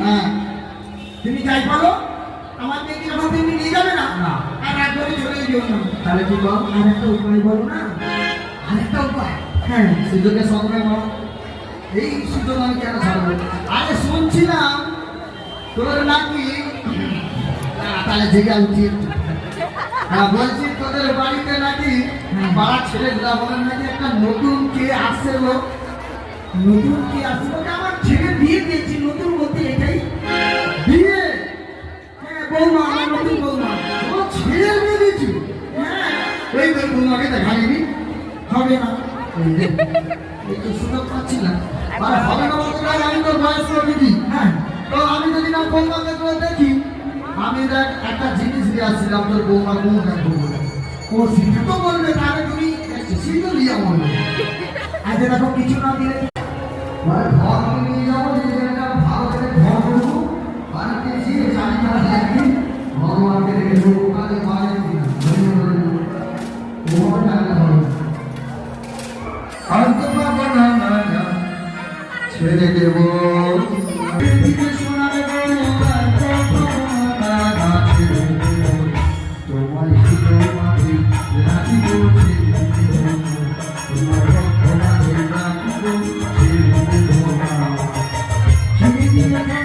হ্যাঁ তুমি যাই বলো আমার মেয়েকে যখন তুমি নিয়ে যাবে না আর রাত ধরে চলে যেও না। তাহলে কি বল? আর একটা উপায় বলো না। আরেকটা উপায়? হ্যাঁ সুযোগের সঙ্গে বল। এই সুযোগ আমি কেন ছাড়বো? আরে শুনছিলাম তোর নাকি তাহলে জেগে উচিত। হ্যাঁ বলছি তোদের বাড়িতে নাকি পাড়া ছেলেগুলা বলেন নাকি একটা নতুন কে আসছে গো। নতুন কি আসছে বলতে আমার ছেলে বিয়ে দিয়েছি। নতুন বলতে এটাই বিয়ে? হ্যাঁ বৌমা, আমার নতুন বৌমা। ও ছেলের বিয়ে দিয়েছি? হ্যাঁ ওই তোর বৌমাকে দেখালিনি? হবে না। এই তো সুযোগ পাচ্ছি না। আর হবে না বলতে গেলে আমি তোর বয়স দিদি। হ্যাঁ তো আমি যদি না বৌমাকে তো দেখি, আমি দেখ একটা জিনিস নিয়ে আসছিলাম তোর বৌমা বউ দেখবো বলে। ও সেটা তো বলবে, তাহলে তুমি সেটা নিয়ে বলবো। আজ দেখো কিছু না দিলে মানে ঘর আমি নিয়ে যাবো, নিজে একটা ভালো করে ঘর করবো, বাড়িতে যেয়ে চালিয়ে দেখি ভগবানকে দেখে দেবো, ওখানে মারে কিনা ওভাবে টাকা হবে। আর তো পাবো না ছেড়ে দেবো সোনার তোমার শুধু মাঝে রাখি বলছি তোমার রক্ত মাঝে রাখবো ছেড়ে দেবো না।